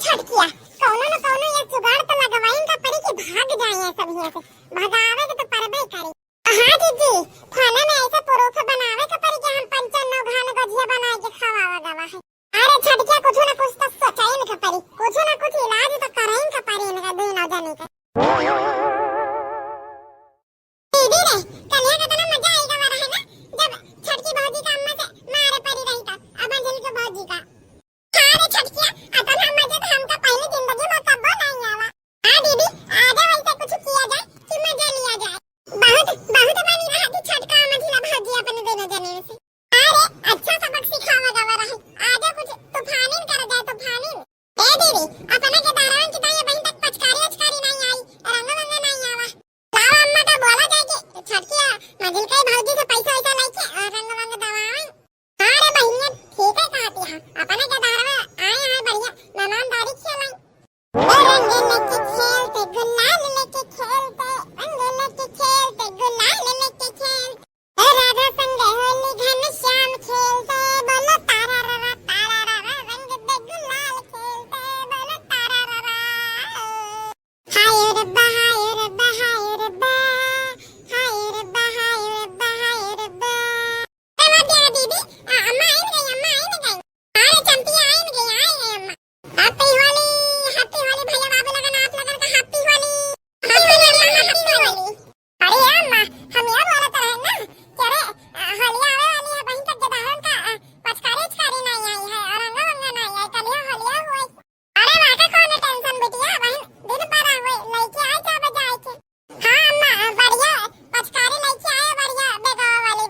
छटकिया कौनो न कौनो एक जुगाड़ तो लगवाइन का पड़ी कि भाग जाए सब यहाँ से। भगावे के तो परबे करी। हाँ जीजी, खाना में ऐसा परोठा बनावे के पड़ी कि हम पंचन नौ घान गजिया बनाए के खवावा गवा है। अरे छटकिया कुछ ना कुछ तो सोचाइन के पड़ी, कुछ ना कुछ इलाज तो कराइन के पड़ी इनका दिन और जाने का। दीदी रे, कन्या का तना मजा आएगा वाला है ना, जब छटकी भौजी का अम्मा से मारे पड़ी रही था अब अंजलि के भौजी का। हाँ रे छटकिया, अतन हम मजे तो हमका पहली जिंदगी में कब्बो नहीं आवा। हाँ दीदी, आगे वैसे कुछ किया जाए कि मजा लिया जाए। बहुत बहुत बनी रहा कि छटका मझिला भौजी अपने दोनों जने से। अरे अच्छा सबक सिखावा गवा रहा है, आगे कुछ तूफानीन कर जाए तूफानीन। ए दीदी, अपने के दारान की ताये बहन तक पचकारी अचकारी नहीं आई, रंग वंग नहीं आवा। लावा अम्मा का बोला जाए कि छटकिया मझिल के भौजी से पैसा वैसा लेके रंग वंग दवाएं। हाँ रे बहनिया, ठीक है कहती है, अपने के दारा आए हैं बढ़िया मेहमानदारी खेलें। रंग लेके खेलते गुलाल लेके खेलते, रंग लेके खेलते गुलाल लेके खेलते, राधा संग होली घनश्याम खेलते, बोलो तारा रा रंग दे गुलाल खेलते, बोलो तारा रा। हाय रब्बा हाय रब्बा हाय रब्बा, हाय रब्बा हाय रब्बा हाय रब्बा। अरे क्या दीदी, अम्मा आई गई। अरे चंपी आई गई अम्मा। हैप्पी होली भैया बाबू लगन आप लगन का हैप्पी होली। हैप्पी होली। अरे अम्मा, हम यह बोलत रहे ना कि अरे होली आवे वाली है, बहन तक जदाहन का पचकारी छकारी नहीं आई है और रंगा वंगा नहीं आई, कल होलिया हुई। अरे माता कौन टेंशन बिटिया, बहन दिन पर हुई लेके आए क्या बजाए के। हाँ अम्मा, बढ़िया पचकारी लेके आए, बढ़िया बेगाव वाली।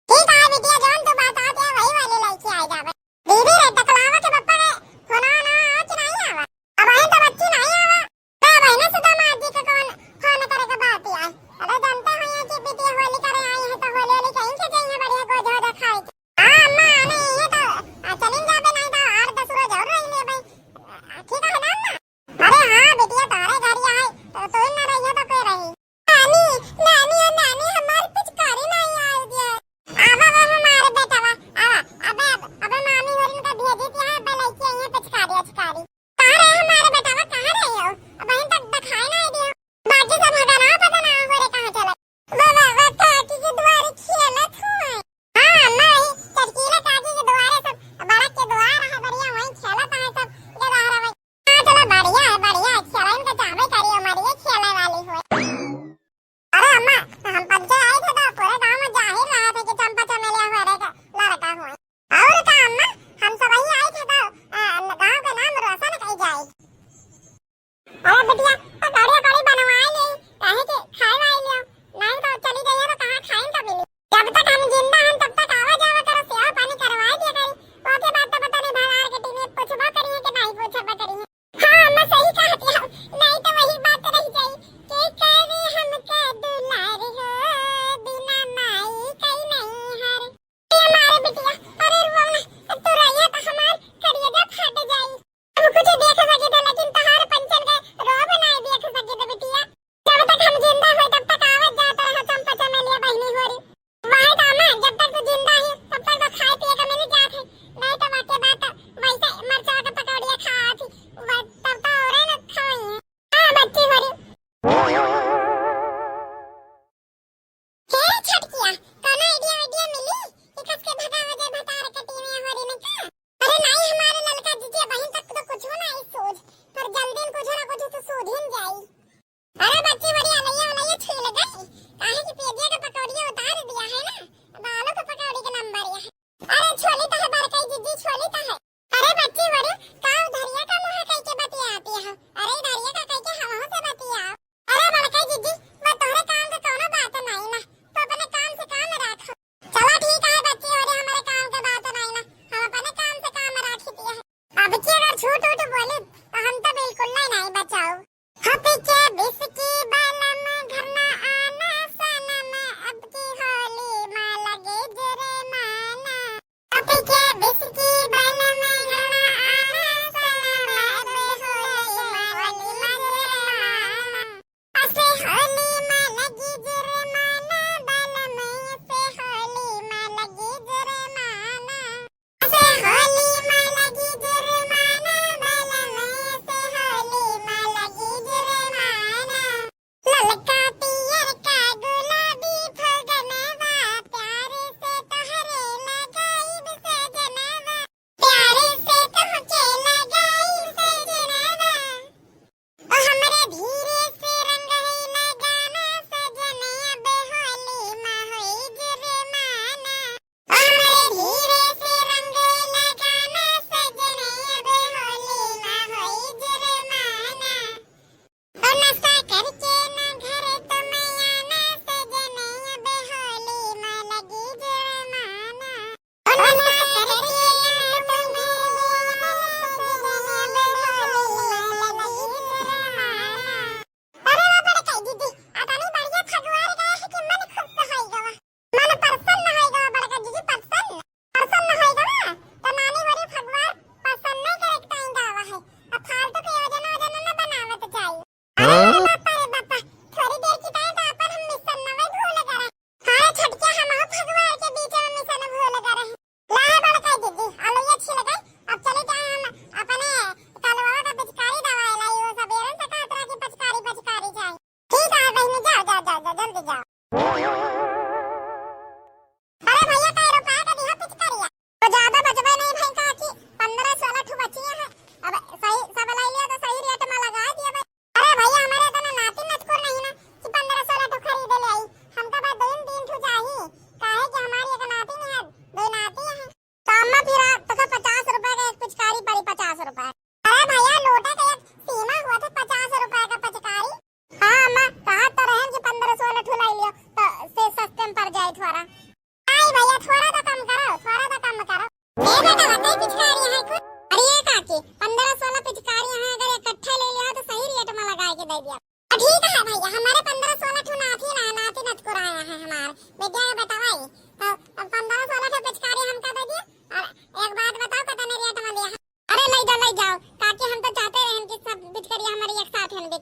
ठीक है बिटिया, जोन तो बात आती है वही वाली लेके आए जावे। दीदी रे, टकलावा के पप्पा रे होना आज नहीं आवा। अब बहन तो बच्ची नहीं आवा, तो बहन सुधा माँ जी का कौन फोन करे के बात ही आई। अरे जानते हो ये कि बिटिया होली करे आई है तो होली कहीं के जाइए बढ़िया गोज हो खाए। हाँ अम्मा, नहीं ये तो चलिन जाबे नहीं तो 8-10 रोज और रही ले भाई। ठीक है ना अम्मा? अरे हाँ बिटिया, तारे घर आए तो तू न रही तो कोई रही। नानी हमारी पिचकारी नहीं आई दिया। आवा वो हमारे बेटा वा, आवा अबे मामी होरिन का भेजी थी है बे लेके आई है पिचकारी अचकारी। कहां रहे हमारे बेटा वा, कहां रहे हो? बहन तक दिखाई नहीं दिया, बाकी सब भगाना पता ना हो रे कहां चले। वो काकी के द्वारे खेलत हुए। हां अम्मा, चटकीला काकी के द्वारे सब बड़ा के द्वार है बढ़िया वहीं खेलत है सब जवाहरा भाई। हां चलो बढ़िया है खेलन के चाबे करियो मरिए खेले वाली हो। अरे अम्मा, हम पंचे आए थे तो पूरे गांव में जाहिर रहा था कि चंपा चमेलिया हो रे का लड़का हुआ। और का अम्मा, हम सब वही आए थे तो गांव का नाम रोशन कई जाए। अरे बिटिया, पकौड़े कड़ी बनवाए ले, काहे के खाए वाई लियो, नहीं तो चली जाइए तो कहां खाएं का मिली। जब तक हम जिंदा हैं तब तक आवा जावा करो, सेवा पानी करवाए दिया करी। ओके बात तो पता नहीं भलार के टीवी पूछबा करिए कि नहीं पूछबा करिए। हां अम्मा सही कहती है, नहीं तो वही बात रह जाई कि करे हमका दुलार हो, बिना माई कई नहीं हर। ये हमारे बिटिया, अरे रोना तू रहिए तो हमार करिएगा फट जाई। हम कुछ देख सके तो लेकिन तहार पंचन के रोब नहीं देख सके तो बिटिया। जब तक हम जिंदा हो तब तक आवत जाता रहा चंपा चमेलिया बहनी होरी। वही तो अम्मा, जब तक तू जिंदा है तब तक तो खाए पिए का मिल जात है, नहीं तो बाकी बात वैसे मरचा के पकौड़िया खा थी तब तो और न खाई है। हां बच्ची होरी। हे छटकिया, कौन आइडिया मिली कि कस के भगावे जाए भतार के टीवी होरी में का? अरे नहीं हमारे ललका जीजे बहन तक तो कुछ नहीं सूझ, पर जल्दी कुछ ना कुछ तो सूझ ही जाई। अरे बच्ची बढ़िया अलैया छील गई, काहे की पेजिया का पकौड़िया उतार दिया है ना, बालों के पकौड़ी के नंबर है। अरे छोली तो है बरकई जीजी, छोली तो है। अरे बच्ची बढ़िया, का उधरिया का मुंह कई के बतियाती है, अरे इधरिया का कई के हवा से बतिया। अरे बरकई जीजी, वो तोहरे काम का कोनो बात नहीं ना, तो अपने काम से काम रख। चलो ठीक है बच्ची और हमारे काम का बात नहीं ना, हम अपने काम से काम रखी दिया है। अब की अगर झूठ बोले तो हम तो बिल्कुल नहीं बचाओ। हपी के बिस्की बाला में घर ना आना साना में, अब की होली में लगे जरे माना। हपी के बिस्की बाला में घर ना आना साना में, अब की होली में लगे जरे माना। असे होली में लगी जरे माना, बाला में से होली में लगी जरे माना। असे होली में लगी जरे माना, बाला में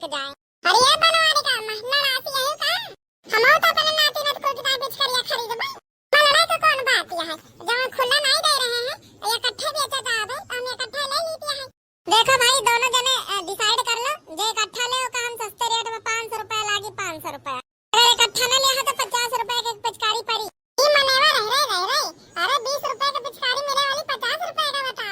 लेके जाए। अरे ये बनवाने का महना राशि है का हम तो अपने नाती नात को किताब बेचकर या खरीद भाई लड़ाई का कौन बात है जब खुला नहीं दे रहे हैं ये इकट्ठे बेचा था भाई हम इकट्ठे ले लेते हैं। देखो भाई दोनों जने डिसाइड कर लो जो इकट्ठा ले का हम सस्ते रेट में 500 रुपए लागी 500 रुपए अगर इकट्ठा न लिया तो 50 रुपए की पिचकारी पड़ी ये मनेवा रह अरे 20 रुपए की पिचकारी मेरे वाली 50 रुपए का बता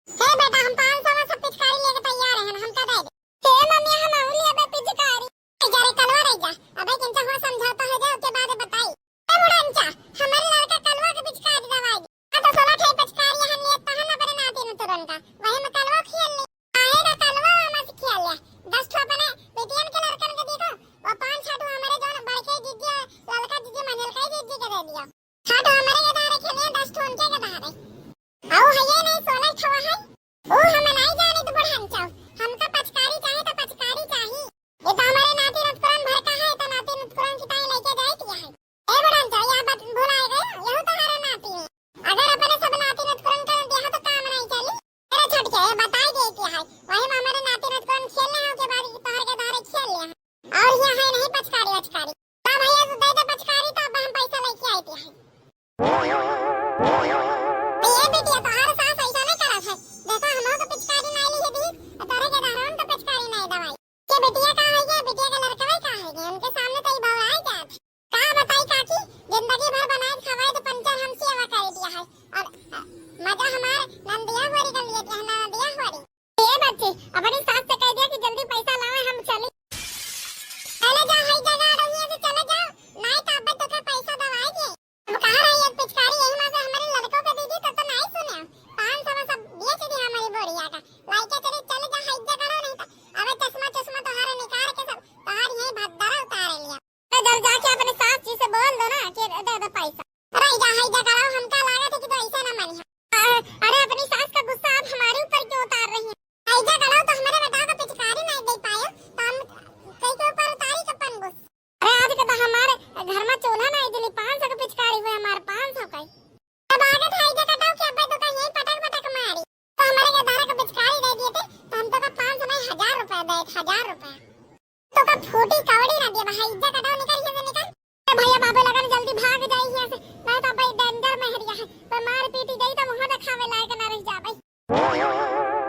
हे बेटा हम 500 में सब पिचकारी लेके तैयार हैं हम का दे दे हे मम्मी हम आउली अब पिचकारी जरे कलवा रह जा अबे किंचा हो समझौता हो जाए उसके बाद बताई ए बुढ़ांचा हमारे लड़का कलवा के पिचकारी दवाई तो 16 ठे पिचकारी हम लेता है ना बरे नाती न तुरंत का वही में कलवा खेल ले आएगा कलवा हम से खेल ले 10 ठो अपने पेटीएम के लड़कन के देखो वो 5-6 ठो हमारे जो बड़के दीदी लड़का दीदी मंजल का दीदी के दे दिया 6 ठो हमारे के दारे खेले 10 ठो उनके के दारे आओ है ये नहीं 16 ठो है ओ हम नहीं जाने तो बुढ़ांचा हमका पिचकारी चाहिए तो पिचकारी चाहिए ये तो हमारे नाती नतकुरन भर का है तो नाती नतकुरन की ताई लेके जाती है ए बुढ़ांचा यह बात भुलाए गए यही तो हमारे नाती है अगर अपने सब नाती नतकुरन कर दिया तो काम नहीं चली तेरे छटके ये बताई देती है वही में हमारे नाती नतकुरन खेलने हैं के बाद तोहर के दारे खेल ले और यह है नहीं पिचकारी वचकारी तो भैया तो दे दे पिचकारी तो अब हम पैसा लेके आती है ये बेटिया तो हर साल ऐसा नहीं करत है देखो हम तो पिचकारी नहीं ली दी तोरे के दारों तो पिचकारी नहीं दवाई के बेटिया का है ये बेटिया का लड़का का है उनके सामने तो ही बाव आई जात का बताई काकी जिंदगी भर बनाए खवाए तो पंचर हम सेवा कर दिया है और मजा हमारे नंदिया होरी कर लिए थे नंदिया होरी ये बच्ची अपनी सास से कह दिया कि जल्दी पैसा लाओ हम चले चले जा है जगह रही है तो चले जाओ नहीं तो अब तो पैसा दवाई दे अब कहां रही है पिचकारी यही में से हमारे लड़कों को दे दी तो नहीं सुने 500 में सब बेच दी हमारी बोरिया का लाइके चले चले जा है जगह नहीं तो अब चश्मा चश्मा तोहारे निकाल के सब तोहार यही भद्दरा उतार लिया तो जब जाके अपने सास जी से बोल दो ना कि दे दो पैसा अरे जा है जगह हमका लागत है कि तो ऐसा ना मानी अरे अपनी सास का गुस्सा आप हमारे ऊपर क्यों उतार रही हैं ऐसा करो तो हमारे बेटा को पिचकारी नहीं दे पाए तो हम कई के ऊपर उतारी कपन गुस्सा अरे आज के तो हमारे घर में चूल्हा नहीं दिली 500 की पिचकारी हुई हमारे 500 का अब आगे था ऐसा कटाओ कि अब तो यही पटक पटक मारी तो हमारे के दारा को पिचकारी दे दिए थे तो हम तो का 500 में 1000 रुपए दे 1000 रुपए तो का फूटी कवड़ी ना दिया भाई इज्जत कटाओ निकल ये निकल भैया बाबे लगन जल्दी भाग जाई यहां से नहीं तो भाई डेंजर में हरिया है पर मार पीटी गई तो वहां तक खावे लायक ना रह जा भाई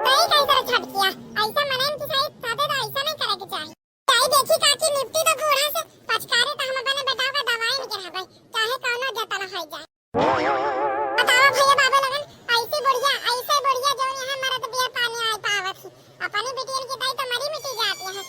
सही कैसे छट किया ऐसा मनेन की सही साथे तो ऐसा नहीं करे के चाहिए चाहे देखी काकी निपटी तो बूढ़ा से पचकारी तो हम अपने बेटा का दवाई नहीं करा भाई चाहे कौनो जतन हो जाए बताओ भैया बाबे लगन ऐसे बढ़िया जो यहां मरद बिया पानी आए पावत अपनी बेटी की दाई तो मरी मिटी जाती है